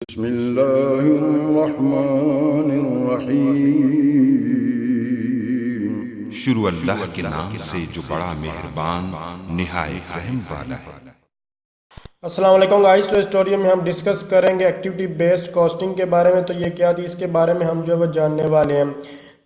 बिस्मिल्लाहिर्रहमानिर्रहीम। शुरू अल्लाह के नाम से जो बड़ा मेहरबान निहायत रहम वाला है। अस्सलाम वालेकुम गाइस। तो इस ट्यूटोरियल में हम डिस्कस करेंगे एक्टिविटी बेस्ड कॉस्टिंग के बारे में। तो ये क्या थी, इसके बारे में हम जो है वो जानने वाले हैं।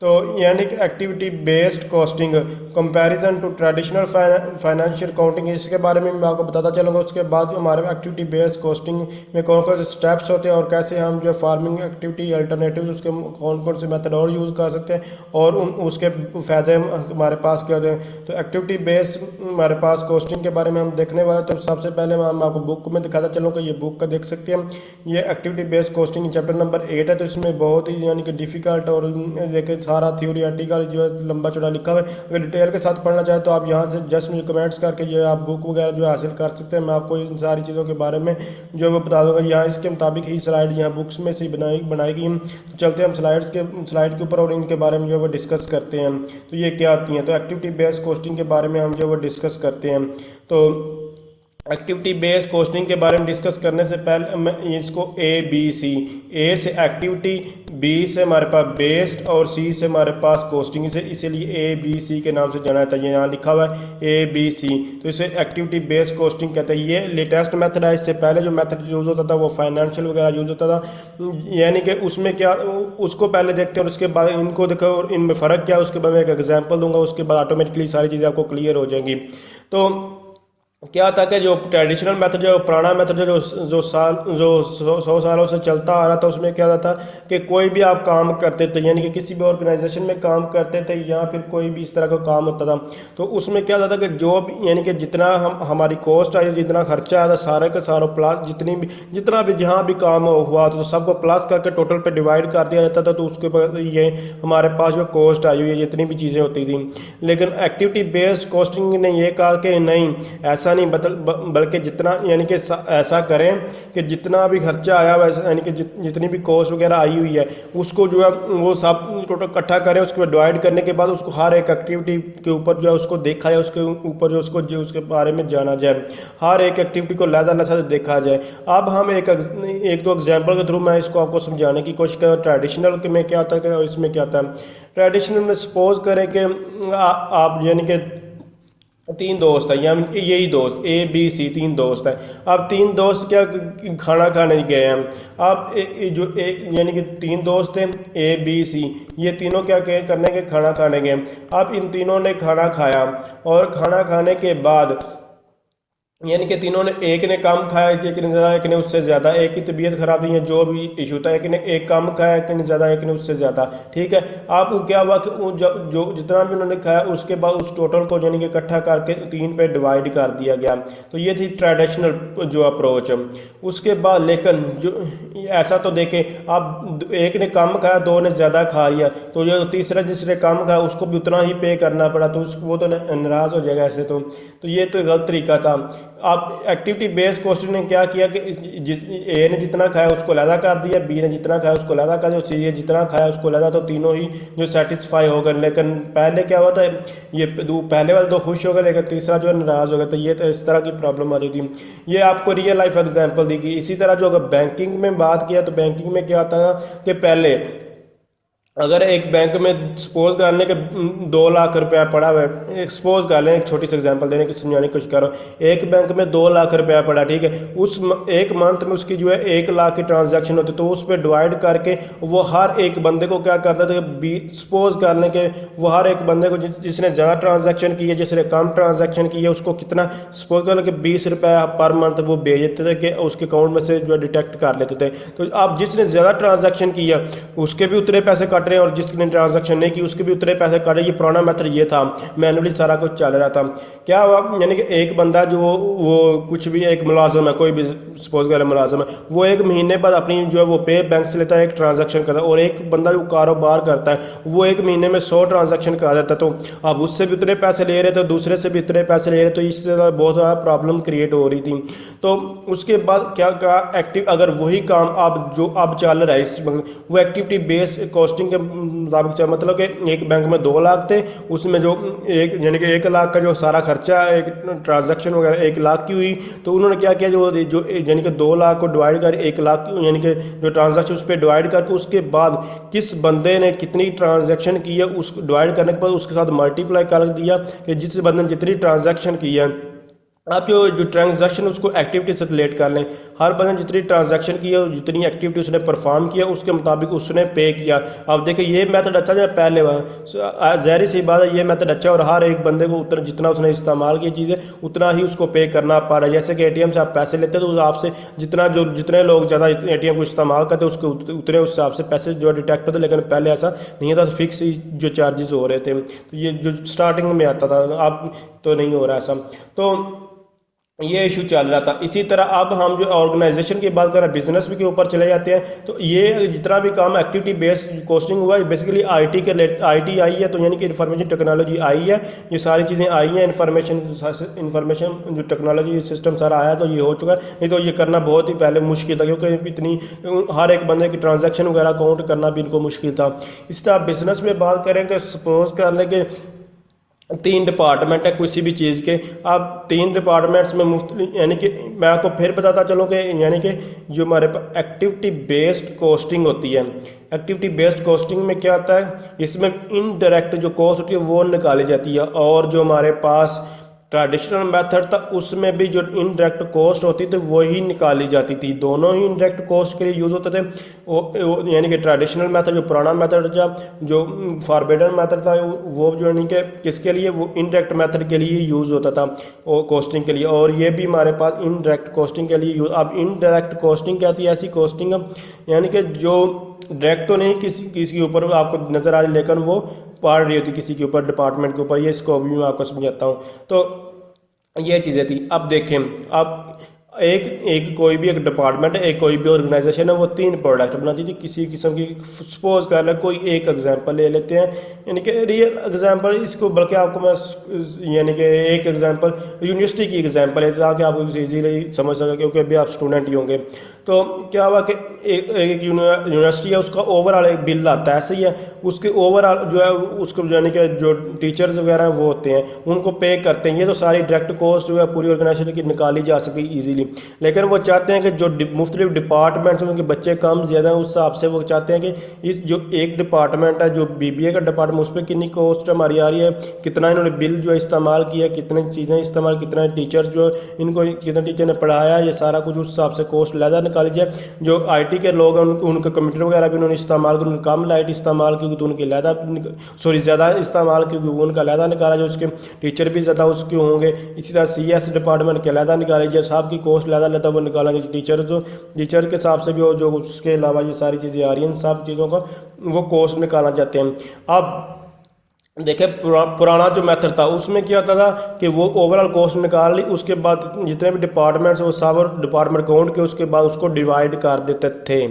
तो यानी कि activity based costing comparison to traditional financial accounting, इसके बारे में मैं आपको बताता चलूँगा। उसके बाद हमारे एक्टिविटी बेस्ड कॉस्टिंग में कौन कौन से स्टेप्स होते हैं और कैसे हम जो फार्मिंग एक्टिविटी अल्टरनेटिव उसके कौन कौन से मेथड और यूज़ कर सकते हैं और उसके फ़ायदे हमारे पास क्या होते हैं। तो एक्टिविटी बेस्ड हमारे पास कॉस्टिंग के बारे में हम देखने वाले। तो सबसे पहले मैं आपको बुक में दिखाता चलूँगा। ये बुक का देख सकते हैं हम, ये activity based costing chapter number 8 है। तो इसमें बहुत ही यानी कि डिफ़िकल्ट और देखिए सारा थ्योरी आर्टिकल जो है लंबा चौड़ा लिखा हुआ है। अगर डिटेल के साथ पढ़ना चाहे तो आप यहाँ से जस्ट मुझे कमेंट्स करके ये आप बुक वगैरह जो हासिल कर सकते हैं। मैं आपको इन सारी चीज़ों के बारे में जो है वो बता दूँगा। यहाँ इसके मुताबिक ही स्लाइड यहाँ बुक्स में से बनाई गई। तो चलते हैं हम स्लाइड के ऊपर और इनके बारे में जो है वो डिस्कस करते हैं। तो ये क्या आती हैं, तो एक्टिविटी बेस्ड कॉस्टिंग के बारे में हम जो है वो डिस्कस करते हैं। तो एक्टिविटी बेस्ड कॉस्टिंग के बारे में डिस्कस करने से पहले मैं इसको ABC, ए से एक्टिविटी, बी से हमारे पास बेस्ड और सी से हमारे पास कॉस्टिंग, इसे इसीलिए ABC के नाम से जाना जाता है। ये यहाँ लिखा हुआ है ABC, तो इसे एक्टिविटी बेस्ड कॉस्टिंग कहते हैं। ये लेटेस्ट मेथड है। इससे पहले जो मेथड यूज़ होता था वो फाइनेंशियल वगैरह यूज़ होता था। यानी कि उसमें क्या, उसको पहले देखते हैं और उसके बाद इनको देखो और इनमें फ़र्क क्या है। उसके बाद मैं एक एग्जाम्पल दूंगा, उसके बाद ऑटोमेटिकली सारी चीज़ें आपको क्लियर हो जाएंगी। तो क्या था कि जो ट्रेडिशनल मेथड, जो पुराना मेथड जो जो साल जो 100 सालों से चलता आ रहा था, उसमें क्या था कि कोई भी आप काम करते थे, यानी कि किसी भी ऑर्गेनाइजेशन में काम करते थे या फिर कोई भी इस तरह का काम होता था, तो उसमें क्या था कि जो भी यानी कि जितना हमारी कॉस्ट आई, जितना खर्चा आया था, सारे के सारों प्लस जितना भी जहाँ भी काम हुआ तो सबको प्लस करके टोटल पे डिवाइड कर दिया जाता था। तो उसके बाद ये हमारे पास जो कॉस्ट आई हुई है, जितनी भी चीज़ें होती थी। लेकिन एक्टिविटी बेस्ड कॉस्टिंग ने ये कहा कि नहीं, ऐसा नहीं, बल्कि जितना यानी कि ऐसा करें कि जितना भी खर्चा आया हुआ है, यानी कि जितनी भी कॉस्ट वगैरह आई हुई है, उसको जो है वो सब टोटल इकट्ठा करें। उसके बाद डिवाइड करने के बाद उसको हर एक एक्टिविटी के ऊपर जो है उसको देखा जाए, उसके ऊपर जो उसके बारे में जाना जाए, हर एक एक्टिविटी को लहदा से देखा जाए। अब हम एक दो एग्जाम्पल के थ्रू मैं इसको आपको समझाने की कोशिश करूँ। ट्रेडिशनल में क्या आता है, इसमें क्या आता है। ट्रेडिशनल में सपोज करें कि आप यानी कि 3 दोस्त हैं, या यही दोस्त ABC 3 दोस्त हैं। अब 3 दोस्त क्या खाना खाने गए हैं। अब यानी कि 3 दोस्त हैं ABC, ये तीनों क्या करने के खाना खाने गए। अब इन तीनों ने खाना खाया और खाना खाने के बाद यानी कि तीनों ने, एक ने कम खाया, एक ने ज़्यादा, एक ने उससे ज़्यादा, एक की तबीयत खराब हुई है, जो भी इशू था, एक ने एक कम खाया, एक ने ज़्यादा, एक ने उससे ज़्यादा। ठीक है। आप क्या हुआ कि जो जितना भी उन्होंने खाया उसके बाद उस टोटल को यानी कि इकट्ठा करके 3 पे डिवाइड कर दिया गया। तो ये थी ट्रेडिशनल जो अप्रोच। उसके बाद लेकिन जो ऐसा तो देखें, अब एक ने कम खाया, 2 ने ज़्यादा खा लिया, तो ये तीसरा जिसने कम खाया उसको भी उतना ही पे करना पड़ा, तो वो तो नाराज़ हो जाएगा ऐसे। तो ये तो गलत तरीका था। अब एक्टिविटी बेस्ड कॉस्टिंग ने क्या किया कि ए ने जितना खाया उसको अलहदा कर दिया, बी ने जितना खाया उसको अलहदा कर दिया, सी ने जितना खाया उसको अलहदा, तो तीनों ही जो सेटिस्फाई हो गए। लेकिन पहले क्या हुआ था, ये पहले वाले 2 खुश हो गए, लेकिन तीसरा जो है नाराज़ हो गया। तो ये तो इस तरह की प्रॉब्लम आ रही थी। ये आपको रियल लाइफ एग्जाम्पल दी गई। इसी तरह जो अगर बैंकिंग में बात किया, तो बैंकिंग में क्या आता था कि पहले अगर एक बैंक में सपोज कर लें कि 2 लाख रुपया पड़ा हुआ है, सपोज कर लें, एक छोटी सी एग्जांपल देने की समझाने की कोशिश कर रहा हूँ। एक बैंक में 2 लाख रुपया पड़ा, ठीक है। उस एक मंथ में उसकी जो है 1 लाख की ट्रांजैक्शन होती, तो उस पर डिवाइड करके वो हर एक बंदे को क्या करता था कि सपोज कर लें कि वो हर एक बंदे को जिसने ज़्यादा ट्रांजेक्शन की है, जिसने कम ट्रांजेक्शन की है, उसको कितना सपोज कर लें कि 20 रुपया पर मंथ वो भेज देते थे कि उसके अकाउंट में से जो है डिटेक्ट कर लेते थे। तो अब जिसने ज़्यादा ट्रांजेक्शन किया उसके भी उतने पैसे कट रहे हैं और जिसने ट्रांजैक्शन नहीं की उसके भी उतने पैसे कट रहे। ये पुराना मेथड ये था, मैनुअली सारा कुछ चल रहा था। क्या हुआ, यानी कि एक बंदा जो वो कुछ भी, एक मुलाजम है, कोई भी सपोज कर मुलाजम है, वो 1 महीने बाद अपनी जो है वो पे बैंक से लेता है, एक ट्रांजैक्शन करता है। और एक बंदा जो कारोबार करता है वो 1 महीने में 100 ट्रांजैक्शन करा देता है। तो अब उससे भी उतने पैसे ले रहे थे, दूसरे से भी उतने पैसे ले रहे, तो इससे बहुत ज़्यादा प्रॉब्लम क्रिएट हो रही थी। तो उसके बाद क्या कहा, अगर वही काम अब जो अब चल रहा है वो एक्टिविटी बेस्ड कॉस्टिंग के मुताबिक चल, मतलब कि एक बैंक में 2 लाख थे, उसमें जो एक यानी कि 1 लाख का जो सारा खर्चा एक ट्रांजैक्शन वगैरह 1 लाख की हुई, तो उन्होंने क्या किया, जो जो यानी कि 2 लाख को डिवाइड कर 1 लाख यानी कि जो ट्रांजैक्शन उस पर डिवाइड करके उसके बाद किस बंदे ने कितनी ट्रांजैक्शन की है उस डिवाइड करने के बाद उसके साथ मल्टीप्लाई कर दिया कि जिस बंदे ने जितनी ट्रांजैक्शन की है, आप जो ट्रांजैक्शन उसको एक्टिविटी से रिलेट कर लें। हर बंदे ने जितनी ट्रांजैक्शन की है, जितनी एक्टिविटी उसने परफॉर्म किया, उसके मुताबिक उसने पे किया। अब देखिए ये मेथड अच्छा है, पहले ज़ाहिर सी बात है ये मेथड अच्छा है, और हर एक बंदे को उतना जितना उसने इस्तेमाल की चीज़ें उतना ही उसको पे करना पड़ रहा है। जैसे कि एटीएम से आप पैसे लेते हैं तो आपसे जितने लोग ज़्यादा एटीएम को इस्तेमाल करते हैं उसके उतने उस हिसाब से पैसे जो डिटेक्ट होते, लेकिन पहले ऐसा नहीं था, फिक्स ही जो चार्जेस हो रहे थे। तो ये जो स्टार्टिंग में आता था, अब तो नहीं हो रहा ऐसा। तो ये इशू चल रहा था। इसी तरह अब हम जो ऑर्गेनाइजेशन की बात करें, बिजनेस भी के ऊपर चले जाते हैं, तो ये जितना भी काम एक्टिविटी बेस्ड कॉस्टिंग हुआ है बेसिकली आईटी के आईटी आई है, तो यानी कि इंफॉर्मेशन टेक्नोलॉजी आई है, ये सारी चीज़ें आई हैं, इंफॉर्मेशन जो टेक्नोलॉजी सिस्टम सारा आया तो ये हो चुका है। नहीं तो ये करना बहुत ही पहले मुश्किल था, क्योंकि इतनी हर एक बंदे की ट्रांजेक्शन वगैरह काउंट करना भी इनको मुश्किल था। इस तरह बिजनेस में बात करें कि सपोज कर लें कि 3 डिपार्टमेंट है किसी भी चीज़ के, आप 3 डिपार्टमेंट्स में मुफ्त यानी कि मैं आपको फिर बताता चलूँ कि यानी कि जो हमारे पास एक्टिविटी बेस्ड कॉस्टिंग होती है, एक्टिविटी बेस्ड कॉस्टिंग में क्या आता है, इसमें इनडायरेक्ट जो कॉस्ट होती है वो निकाली जाती है, और जो हमारे पास ट्रेडिशनल मेथड था उसमें भी जो इनडायरेक्ट कॉस्ट होती थी वही निकाली जाती थी। दोनों ही इनडायरेक्ट कॉस्ट के लिए यूज़ होते थे। यानी कि ट्रेडिशनल मेथड जो पुराना मेथड था, जो फॉरबिडन मेथड था, वो जो यानी कि किसके लिए, वो इनडायरेक्ट मेथड के लिए यूज़ होता था वो कॉस्टिंग के लिए, और ये भी हमारे पास इनडायरेक्ट कॉस्टिंग के लिए यूज़। अब इनडायरेक्ट कॉस्टिंग क्या थी, ऐसी कॉस्टिंग यानी कि जो डायरेक्ट तो नहीं किसी के ऊपर आपको नज़र आ रही, लेकिन वो पड़ रही होती किसी के ऊपर, डिपार्टमेंट के ऊपर। ये इसको भी मैं आपको समझाता हूँ। तो ये चीज़ें थी। अब देखें, अब एक कोई भी एक डिपार्टमेंट है, एक कोई भी ऑर्गेनाइजेशन है, वो 3 प्रोडक्ट बनाती थी किसी किस्म की। सपोज कर ले कोई एक एग्जांपल ले लेते हैं, यानी कि रियल एग्जांपल, इसको बल्कि आपको मैं यानी कि एक एग्जांपल यूनिवर्सिटी की एग्जांपल है ताकि आपको इजीली समझ सके, क्योंकि अभी आप स्टूडेंट ही होंगे। तो क्या हुआ कि एक यूनिवर्सिटी है, उसका ओवरऑल एक बिल आता है, ऐसे ही है, उसके ओवरऑल जो है उसको यानी कि जो टीचर्स वगैरह वो होते हैं उनको पे करते हैं। ये तो सारी डायरेक्ट कॉस्ट जो है पूरी ऑर्गेनाइजेशन की निकाली जा सके ईजीली, लेकिन वो चाहते हैं कि जो मुख्तलिफ डिपार्टमेंट्स हैं उनके बच्चे कम ज़्यादा हैं, उस हिसाब से वो चाहते हैं कि इस जो एक डिपार्टमेंट है जो बीबीए का डिपार्टमेंट, उस पर कितनी कॉस्ट हमारी आ रही है, कितना इन्होंने बिल जो है इस्तेमाल किया, कितनी चीज़ें इस्तेमाल, कितना टीचर्स जो इनको कितने टीचर ने पढ़ाया, ये सारा कुछ उस हिसाब से कॉस्ट लहदा निकाल लीजिए। जो आईटी के लोग हैं उनके कंप्यूटर वगैरह भी उन्होंने इस्तेमाल किया, उन्होंने कम लाइट इस्तेमाल की तो उनकी लहदा ज़्यादा इस्तेमाल की वो उनका लहदा निकाला, जो उसके टीचर भी ज़्यादा उसके होंगे। इसी तरह CS डिपार्टमेंट के लहदा निकाल लीजिए, साहब की कॉस्ट लहदा लेता वो निकाला लीजिए, टीचर के हिसाब से भी, और जो उसके अलावा ये सारी चीज़ें आ रही हैं, इन सब चीज़ों का वो कॉस्ट निकालना चाहते हैं। अब देखिए पुराना जो मेथड था उसमें क्या होता था कि वो ओवरऑल कॉस्ट निकाल ली, उसके बाद जितने भी डिपार्टमेंट्स वो सब डिपार्टमेंट काउंट के उसके बाद उसको डिवाइड कर देते थे।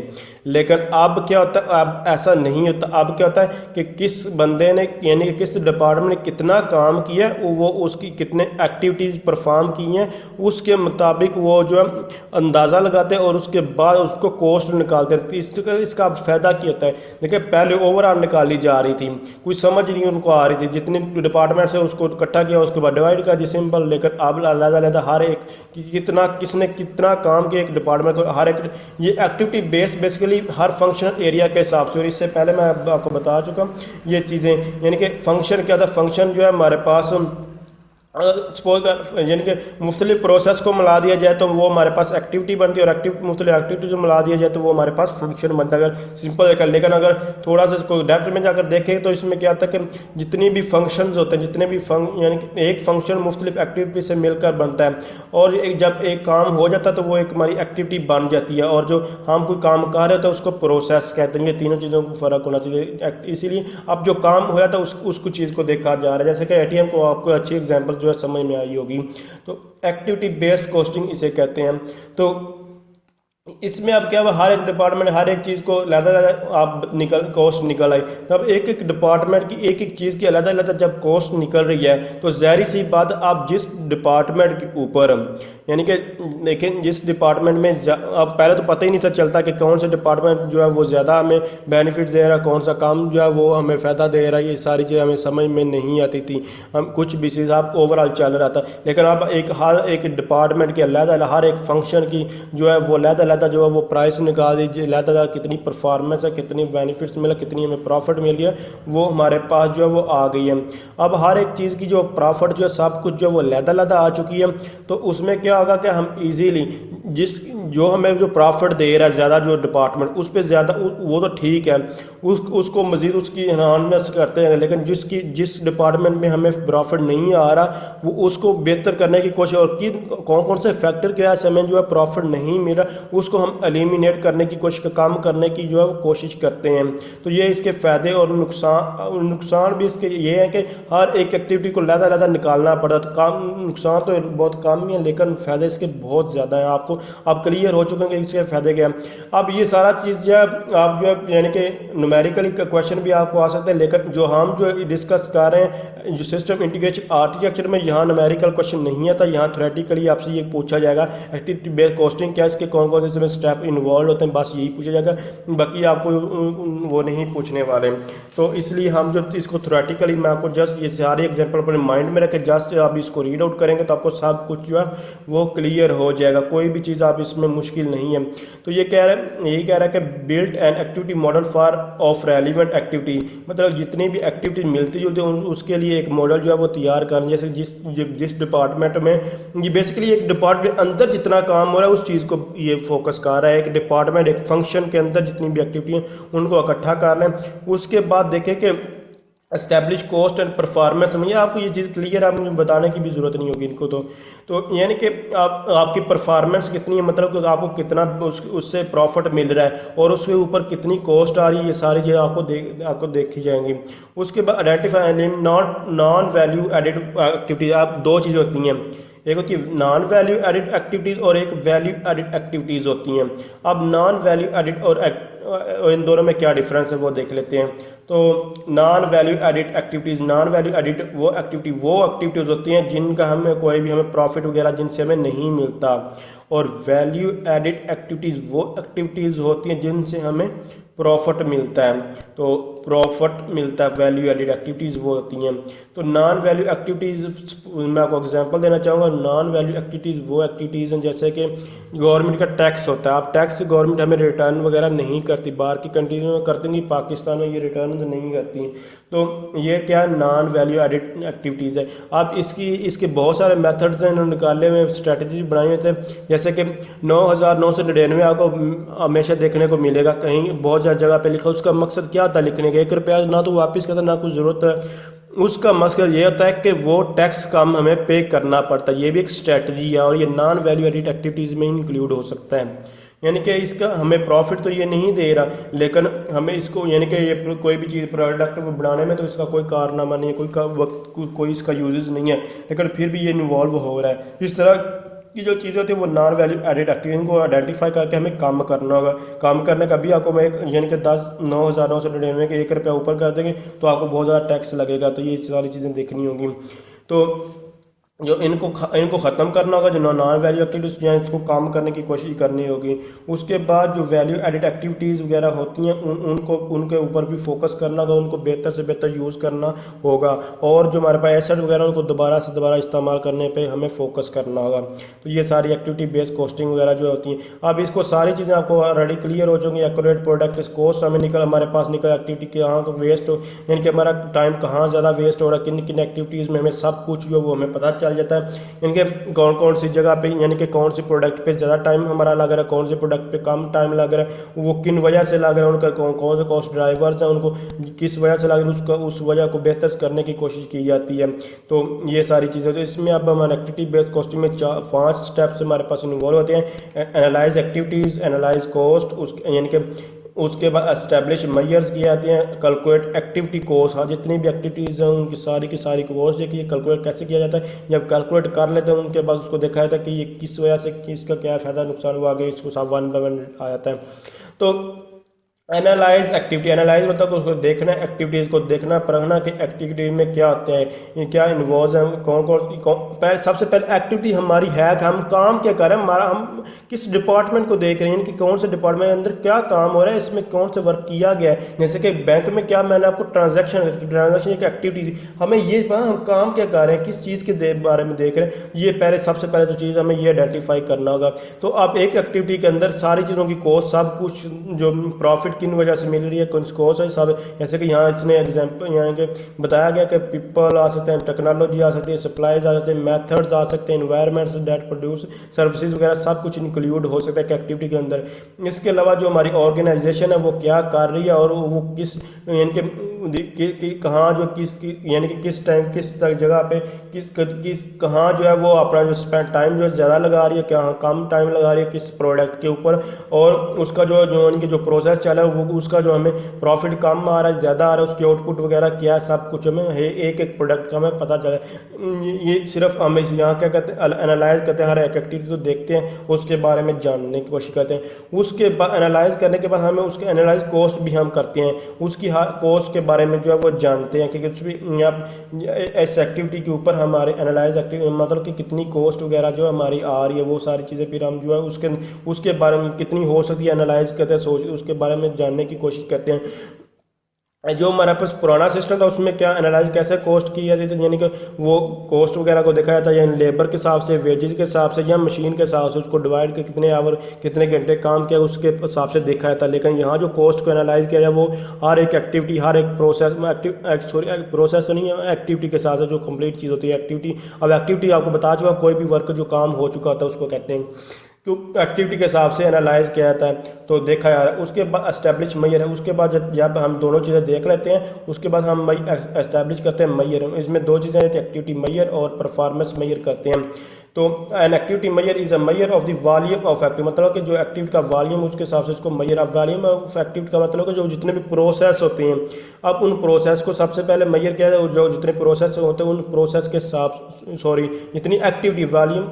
लेकिन अब क्या होता है, अब ऐसा नहीं होता। अब क्या होता है कि किस बंदे ने यानी कि किस डिपार्टमेंट ने कितना काम किया, वो उसकी कितने एक्टिविटीज़ परफॉर्म की हैं, उसके मुताबिक वो जो है अंदाज़ा लगाते हैं और उसके बाद उसको कॉस्ट निकालते हैं। इसका फ़ायदा क्या होता है, देखिए पहले ओवरऑल निकाली जा रही थी, कोई समझ नहीं उनको आ रही थी, जितने डिपार्टमेंट से उसको इकट्ठा किया उसके बाद डिवाइड कर दी, सिंपल। लेकिन अब अलग-अलग हर एक किसने कितना काम किया एक डिपार्टमेंट को, हर एक ये एक्टिविटी बेसिकली हर फंक्शनल एरिया के हिसाब से। और इससे पहले मैं आपको बता चुका हूँ ये चीज़ें, यानी कि फंक्शन क्या था, फंक्शन जो है हमारे पास सपोज यानी कि मुख्तलिफ प्रोसेस को मिला दिया जाए तो वो हमारे पास एक्टिविटी बनती है, और मुख्तलिफ एक्टिविटी जो मिला दिया जाए तो वो हमारे पास फंक्शन बनता है, अगर सिंपल है। लेकिन अगर थोड़ा सा इसको डेप्थ में जाकर देखें तो इसमें क्या आता है कि जितनी भी फंक्शंस होते हैं, जितने भी यानी कि एक फंक्शन मुख्तलिफ एक्टिविटी से मिलकर बनता है, और जब एक काम हो जाता है तो वो एक हमारी एक्टिविटी बन जाती है, और जो हम कोई काम कर रहे होते हैं उसको प्रोसेस कहते हैं। ये तीनों चीज़ों को फ़र्क होना चाहिए। इसीलिए अब जो काम हो जाता है उसको चीज़ को देखा जा रहा है। जैसे कि ATM को आपको अच्छी एग्जाम्पल जो है समझ में आई होगी, तो एक्टिविटी बेस्ड कॉस्टिंग इसे कहते हैं। तो इसमें अब क्या हुआ, हर एक डिपार्टमेंट हर एक चीज़ को अलग आप कॉस्ट निकल आई। तब एक एक डिपार्टमेंट की एक एक चीज़ की अलग जब कॉस्ट निकल रही है तो ज़ाहिर सी बात, आप जिस डिपार्टमेंट के ऊपर यानी कि लेकिन जिस डिपार्टमेंट में अब पहले तो पता ही नहीं था चलता कि कौन सा डिपार्टमेंट जो है वो ज़्यादा हमें बेनिफिट दे रहा है, कौन सा काम जो है वो हमें फ़ायदा दे रहा है, ये सारी चीज़ें हमें समझ में नहीं आती थी। हम कुछ भी चीज़ आप ओवरऑल चल रहा था, लेकिन अब हर एक डिपार्टमेंट की अलग हर एक फंक्शन की जो है वो अलग जो है वो प्राइस निकाल दीजिए, अलग कितनी परफॉर्मेंस है, कितनी बेनिफिट्स मिला, कितनी हमें प्रॉफिट मिल गया, वो हमारे पास जो है वो आ गई है। अब हर एक चीज़ की जो प्रॉफिट जो है सब कुछ जो है वो अलग आ चुकी है। तो उसमें क्या होगा कि हम इजीली जिस जो हमें जो प्रॉफिट दे रहा है ज़्यादा जो डिपार्टमेंट उस पर ज़्यादा वो तो ठीक है, उसको मज़ीद उसकी इन्हांसमेंट करते हैं, लेकिन जिस डिपार्टमेंट में हमें प्रॉफिट नहीं आ रहा वो उसको बेहतर करने की कोशिश, और कौन कौन से फैक्टर के वजह हमें जो है प्रॉफिट नहीं मिल रहा उसको हम एलिमिनेट करने की कोशिश, कम करने की जो है वो कोशिश करते हैं। तो ये इसके फ़ायदे और नुकसान भी इसके ये है कि हर एक एक्टिविटी को अलग निकालना पड़ा। तो काम नुकसान तो बहुत कम ही है, लेकिन फ़ायदे इसके बहुत ज़्यादा हैं। आपको अब क्लियर हो चुके हैं कि इसके फ़ायदे क्या हैं। अब ये सारा चीज़ जो है आप जो है यानी कि न्यूमेरिकली क्वेश्चन भी आपको आ सकते हैं, लेकिन जो हम जो डिस्कस कर रहे हैं जो सिस्टम इंटीग्रेशन आर्किटेक्चर में, यहाँ न्यूमेरिकल क्वेश्चन नहीं आता, यहाँ थ्योरेटिकली आपसे ये पूछा जाएगा एक्टिविटी बेस्ड कॉस्टिंग क्या, इसके कौन कौन से स्टेप इन्वॉल्व होते हैं, बस यही पूछा जाएगा, बाकी आपको वो नहीं पूछने वाले। तो इसलिए हम जो इसको थ्योरेटिकली मैं आपको जस्ट ये सारे एग्जाम्पल अपने माइंड में रखे, जस्ट आप इसको रीड आउट करेंगे तो आपको सब कुछ जो है वो क्लियर हो जाएगा, कोई भी चीज़ आप इसमें मुश्किल नहीं है। तो यही कह रहा है कि built an activity model for of relevant activity, मतलब जितनी भी एक्टिविटी मिलती जुलती उसके लिए एक मॉडल जो है वो तैयार करना। जैसे जिस डिपार्टमेंट में ये बेसिकली एक डिपार्टमेंट अंदर जितना काम हो रहा है उस चीज़ को ये फोकस कर रहा है, एक डिपार्टमेंट एक फंक्शन के अंदर जितनी भी एक्टिविटी हैं उनको इकट्ठा कर लें। उसके बाद देखें कि एस्टैब्लिश कॉस्ट एंड परफॉर्मेंस में, आपको ये चीज़ क्लियर है, मुझे बताने की भी ज़रूरत नहीं होगी इनको। तो यानी कि आपकी परफॉर्मेंस कितनी है, मतलब कि आपको कितना उससे प्रॉफिट मिल रहा है और उसके ऊपर कितनी कॉस्ट आ रही है, ये सारी चीज़ें आपको देखी जाएंगी। उसके बाद identify non value added activities, आप दो चीज़ें होती हैं, एक होती है नॉन वैल्यू एडिड एक्टिविटीज़ और एक वैल्यू एडिड एक्टिविटीज़ होती हैं। अब नॉन वैल्यू एडिड और इन दोनों में क्या डिफरेंस है वो देख लेते हैं। तो non value added activities, non value added वो एक्टिविटीज़ होती हैं जिनका हमें प्रॉफिट वगैरह जिनसे हमें नहीं मिलता, और वैल्यू एडिड एक्टिविटीज़ वो एक्टिविटीज़ होती हैं जिनसे हमें प्रॉफिट मिलता है। तो प्रॉफिट मिलता है, वैल्यू एडिड एक्टिविटीज़ वो होती हैं। तो नॉन वैल्यू एक्टिविटीज़ मैं आपको एग्जांपल देना चाहूँगा। नॉन वैल्यू एक्टिविटीज़ वो एक्टिविटीज़ हैं जैसे कि गवर्नमेंट का टैक्स होता है, आप टैक्स गवर्नमेंट हमें रिटर्न वगैरह नहीं करती, बाहर की कंट्रीज में करती नहीं, पाकिस्तान में ये रिटर्न नहीं करती। तो ये क्या नॉन वैल्यू एडिड एक्टिविटीज़ है। आप इसके बहुत सारे मेथड्स हैं, इन्होंने निकाले हुए स्ट्रेटजी बनाए हुए थे, जैसे कि 9,999 आपको हमेशा देखने को मिलेगा, कहीं बहुत ज़्यादा जगह पे लिखा। उसका मकसद क्या था लिखने का, 1 रुपया ना तो वापस करता ना कुछ ज़रूरत है। उसका मकसद ये होता है कि वो टैक्स कम हमें पे करना पड़ता है, ये भी एक स्ट्रेटजी है और ये नॉन वैल्यू एडिड एक्टिविटीज़ में इंक्लूड हो सकता है। यानी कि इसका हमें प्रॉफिट तो ये नहीं दे रहा, लेकिन हमें इसको यानी कि ये कोई भी चीज़ प्रोडक्ट बनाने में तो इसका कोई कारनामा नहीं है, कोई इसका यूजेस नहीं है, लेकिन फिर भी ये इन्वॉल्व हो रहा है। इस तरह की जो चीज़ें होती है वो नॉन वैल्यू एडिड एक्टिविटी को आइडेंटिफाई करके हमें काम करना होगा। काम करने का भी आपको मैं यानी कि 9,999 के 1 रुपया ऊपर कर देंगे तो आपको बहुत ज़्यादा टैक्स लगेगा, तो ये सारी चीज़ें देखनी होगी। तो जो इनको ख़त्म करना होगा, जो नॉन वैल्यू एक्टिविटीज़ हैं इसको काम करने की कोशिश करनी होगी। उसके बाद जो वैल्यू एडिड एक्टिविटीज़ वगैरह होती हैं उनके ऊपर भी फोकस करना होगा, उनको बेहतर से बेहतर यूज़ करना होगा, और जो हमारे पास एसेट वगैरह उनको दोबारा से दोबारा इस्तेमाल करने पे हमें फोकस करना होगा। तो ये सारी एक्टिविटी बेस्ड कॉस्टिंग वगैरह जो होती हैं, अब इसको सारी चीज़ें आपको ऑलरेडी क्लियर हो जाएंगी। एक्यूरेट प्रोडक्ट कॉस्ट हमारे पास निकल, एक्टिविटी कहाँ को वेस्ट हो, यानी कि हमारा टाइम कहाँ ज़्यादा वेस्ट हो रहा है, किन किन एक्टिविटीज़ में, हमें सब कुछ जो वो हमें पता चल जाता है। इनके कौन कौन सी जगह पे यानी कि कौन सी प्रोडक्ट पे ज़्यादा टाइम हमारा लग रहा है, कौन से प्रोडक्ट पे कम टाइम लग रहा है, वो किन वजह से लग रहा है, उनका कौन से कॉस्ट ड्राइवर्स हैं, उनको किस वजह से लग रहा है, उस वजह को बेहतर करने की कोशिश की जाती है। तो ये सारी चीज़ें, तो इसमें अब हमारे एक्टिविटी बेस्ड कॉस्टिंग में 5 स्टेप्स हमारे पास इन्वॉल्व होते हैं। एनालाइज एक्टिविटीज़, एनालाइज कॉस्ट, यानी कि उसके बाद एस्टैब्लिश मेजर्स किए जाते हैं, कैलकुलेट एक्टिविटी कॉस्ट, हाँ जितनी भी एक्टिविटीज़ हैं उनकी सारी की सारी कॉस्ट है कि ये कैलकुलेट कैसे किया जाता है। जब कैलकुलेट कर लेते हैं उनके बाद उसको देखा जाता है कि ये किस वजह से इसका क्या फ़ायदा नुकसान हुआ, आगे इसको सब 1 बाय 1 आ जाता है। तो एनालाइज एक्टिविटी, एनालाइज मतलब उसको देखना, एक्टिविटीज़ को देखना, परखना कि एक्टिविटी में क्या होते हैं, ये क्या इन्वॉल्व है, पहले सबसे पहले एक्टिविटी हमारी है कि हम काम क्या कर रहे हैं, हमारा हम किस डिपार्टमेंट को देख रहे हैं कि कौन से डिपार्टमेंट के अंदर क्या काम हो रहा है, इसमें कौन से वर्क किया गया है। जैसे कि बैंक में क्या, मैंने आपको ट्रांजैक्शन एक एक्टिविटी थी, हमें ये हम काम क्या कर रहे हैं, किस चीज़ के बारे में देख रहे हैं, ये पहले सबसे पहले तो चीज़ हमें ये आइडेंटिफाई करना होगा। तो अब एक एक्टिविटी के अंदर सारी चीज़ों की कॉस्ट, सब कुछ जो प्रॉफिट किन वजह से मिल रही है, कौन सी कॉस्ट है, सब जैसे कि यहाँ इसने एग्जाम्पल यहाँ के बताया गया कि पीपल आ सकते हैं, टेक्नोलॉजी आ सकती है, सप्लाईज आ सकते हैं, मेथड्स आ सकते हैं, इन्वायरमेंट्स दैट प्रोड्यूस सर्विसेज वगैरह सब कुछ इंक्लूड हो सकता है एक्टिविटी के अंदर। इसके अलावा जो हमारी ऑर्गेनाइजेशन है वो क्या कर रही है और वो किस यानी कि कहाँ जो यानी कि किस टाइम किस जगह पे किस कहाँ जो है वो अपना जो स्पेंड टाइम जो है ज़्यादा लगा रही है, क्या कम टाइम लगा रही है किस प्रोडक्ट के ऊपर, और उसका जो यानी कि जो प्रोसेस चला है वो उसका जो हमें प्रॉफिट कम आ रहा है ज़्यादा आ रहा है, उसकी आउटपुट वगैरह क्या है, सब कुछ हमें एक एक प्रोडक्ट का हमें पता चला। ये सिर्फ हम यहाँ क्या कहते हैं, एनालाइज करते हैं, हर एक एक्टिविटी को देखते हैं, उसके बारे में जानने की कोशिश करते हैं। उसके बाद एनालाइज करने के बाद हमें उसके एनालाइज कॉस्ट भी हम करते हैं, उसकी कॉस्ट के बारे में जो है वो जानते हैं कि इस एक्टिविटी के ऊपर हमारे एनालाइज एक्टिविटी मतलब कि कितनी कॉस्ट वगैरह जो हमारी आ रही है, वो सारी चीज़ें फिर हम जो है उसके बारे में कितनी हो सकती है एनालाइज करते हैं, सोच उसके बारे में जानने की कोशिश करते हैं। जो हमारे पास पुराना सिस्टम था उसमें क्या एनालाइज कैसे कॉस्ट की जाती थी, यानी कि वो कॉस्ट वगैरह को देखा जाता है यानी लेबर के हिसाब से, वेजेस के हिसाब से या मशीन के हिसाब से, उसको डिवाइड कर कितने आवर कितने घंटे काम किया उसके हिसाब से देखा जाता है। लेकिन यहाँ जो कॉस्ट को एनालाइज किया जाए वो हर एक एक्टिविटी, हर एक प्रोसेस तो नहीं है, एक्टिविटी के साथ जो कंप्लीट चीज़ होती है एक्टिविटी। अब एक्टिविटी आपको बता चुका, कोई भी वर्क जो काम हो चुका होता है उसको कहते हैं, तो एक्टिविटी के हिसाब से एनालाइज किया जाता है। तो देखा जा रहा है, उसके बाद एस्टैब्लिश मैयर है, उसके बाद जब हम दोनों चीज़ें देख लेते हैं उसके बाद हम एस्टैब्लिश करते हैं मैयर। इसमें दो चीज़ें रहती है, एक्टिविटी मैयर और परफॉर्मेंस मैयर करते हैं। तो an activity measure is a measure of the volume of activity, मतलब कि जो एक्टिविटी का वॉल्यूम उसके हिसाब से इसको Maihar of volume of activity का मतलब कि जो जितने भी प्रोसेस होते हैं, अब उन प्रोसेस को सबसे पहले मैयर किया जाए, जो जितने प्रोसेस होते हैं उन प्रोसेस के साथ जितनी एक्टिविटी वॉल्यूम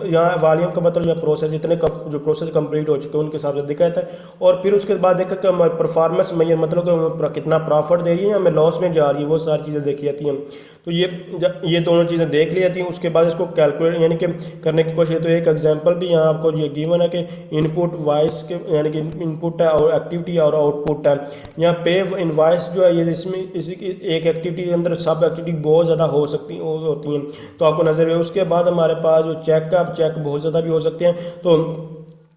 यहाँ वॉल्यूम का मतलब या प्रोसेस जितने जो प्रोसेस कंप्लीट हो चुके हैं उनके हिसाब से देखा जाता है। और फिर उसके बाद देखा कि परफॉर्मेंस मैयर मतलब कि कितना प्रॉफिट दे रही है या हमें लॉस में जा रही है, वो सारी चीज़ें देखी जाती हैं। तो ये दोनों चीज़ें देख ली जाती हैं। उसके बाद इसको कैलकुलेट यानी कि करने की कोशिश। तो एक एग्जांपल भी यहाँ आपको ये गिवन है कि इनपुट वॉइस के यानी कि इनपुट है और एक्टिविटी और आउटपुट है। यहाँ पे इनवॉइस जो है ये इसमें इसी की एक एक्टिविटी के अंदर सब एक्टिविटी बहुत ज़्यादा होती हैं, तो आपको नजर है। उसके बाद हमारे पास जो चेक है, चेक बहुत ज़्यादा भी हो सकते हैं। तो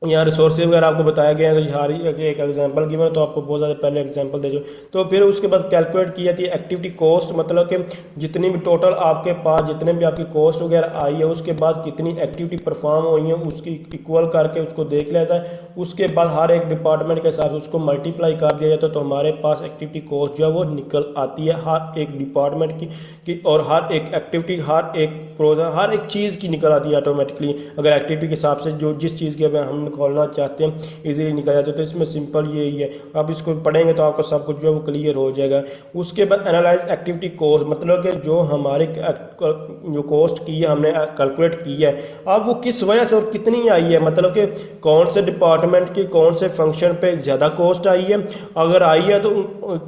यहाँ रिसोर्सेज वगैरह आपको बताया गया है, तो हर एक एग्जांपल गिवन है तो आपको बहुत ज़्यादा पहले एग्जांपल दे दो। तो फिर उसके बाद कैलकुलेट की जाती है एक्टिविटी कॉस्ट, मतलब कि जितनी भी टोटल आपके पास जितने भी आपकी कॉस्ट वगैरह आई है उसके बाद कितनी एक्टिविटी परफॉर्म हुई है उसकी इक्वल करके उसको देख लिया जाता है। उसके बाद हर एक डिपार्टमेंट के हिसाब से उसको मल्टीप्लाई कर दिया जाता है, तो हमारे पास एक्टिविटी कॉस्ट जो है वो निकल आती है हर एक डिपार्टमेंट की और हर एक एक्टिविटी हर एक प्रोजेक्ट हर एक चीज़ की निकल आती है ऑटोमेटिकली। अगर एक्टिविटी के हिसाब से जो जिस चीज़ के हम खोलना चाहते हैं इजीली निकल जाते हैं। तो इसमें सिंपल यही है, आप इसको पढ़ेंगे तो आपको सब कुछ जो है वो क्लियर हो जाएगा। उसके बाद एनालाइज एक्टिविटी कॉस्ट, मतलब कि जो हमारे जो कॉस्ट की है हमने कैलकुलेट की है, अब वो किस वजह से और कितनी आई है, मतलब कि कौन से डिपार्टमेंट की कौन से फंक्शन पे ज़्यादा कॉस्ट आई है, अगर आई है तो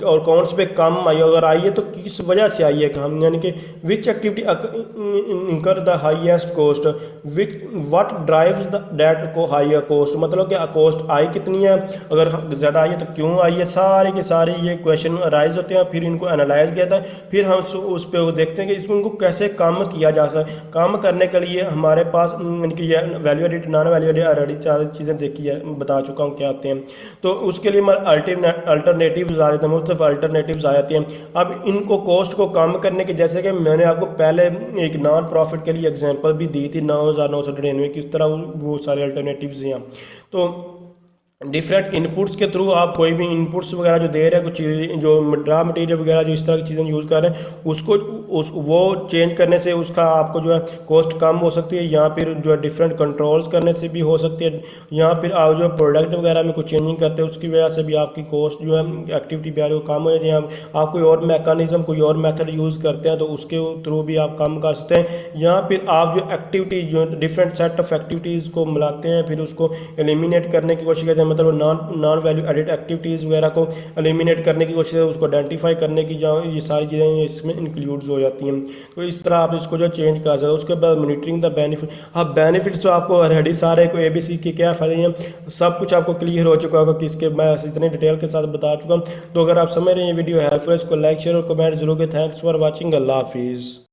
और कौन से पे कम आई, अगर आई है तो किस वजह से आई है कि हम यानी कि विच एक्टिविटी इंकर the highest cost, which what drives that को हायर कॉस्ट, मतलब कि कॉस्ट आई कितनी है, अगर ज़्यादा आई है तो क्यों आई है, सारे के सारे ये क्वेश्चन राइज होते हैं। फिर इनको एनालाइज किया जाता है, फिर हम उस पर देखते हैं कि इसको कैसे कम किया जा सकता है। कम करने के लिए हमारे पास इनकी value edit non value edit already चार चीज़ें देखी है, बता चुका हूँ क्या आते हैं। तो उसके लिए हमारे अल्टरनेटिव्स आ जाते हैं, मुख्तलिफ अल्टरनेटिव्स आ जाती हैं। अब इनको कॉस्ट को कम करने के, जैसे कि मैंने आपको पहले एक नॉन प्रॉफिट के लिए एग्जांपल भी दी थी 9,999, किस तरह वो सारे अल्टरनेटिव्स हैं। तो डिफरेंट इनपुट्स के थ्रू आप कोई भी इनपुट्स वगैरह जो दे रहे हैं, कुछ जो रॉ मटेरियल वगैरह जो इस तरह की चीज़ें यूज़ कर रहे हैं उसको वो चेंज करने से उसका आपको जो है कॉस्ट कम हो सकती है। यहाँ फिर जो है डिफरेंट कंट्रोल्स करने से भी हो सकती है। यहाँ फिर आप जो प्रोडक्ट वगैरह में कुछ चेंजिंग करते हैं उसकी वजह से भी आपकी कॉस्ट जो है एक्टिविटी वैल्यू कम हो जाती है। आप कोई और मैकेनिज्म कोई और मेथड यूज़ करते हैं तो उसके थ्रू भी आप कम कर सकते हैं। यहाँ फिर आप जो एक्टिविटी जो डिफरेंट सेट ऑफ एक्टिविटीज़ को मिलाते हैं फिर उसको एलिमिनेट करने की कोशिश करते हैं, मतलब नॉन वैल्यू एडिड एक्टिविटीज़ वगैरह को एलिमिनेट करने की कोशिश है, उसको आइडेंटिफाई करने की, जहाँ ये सारी चीज़ें इसमें इंक्लूड हो जाती हैं। तो इस तरह आप इसको जो चेंज कर सकते हो। उसके बाद मॉनिटरिंग द बेनिफिट, हाँ बेनिफिट्स तो आपको ऑलरेडी सारे को ABC के क्या फ़ायदे हैं सब कुछ आपको क्लियर हो चुका होगा कि इसके मैं इतने डिटेल के साथ बता चुका हूँ। तो अगर आप समझ रहे हैं ये वीडियो हेल्पफुल है, इसको लाइक शेयर और कमेंट जरूर करें। थैंक्स फॉर वॉचिंग, अल्लाह हाफिज़।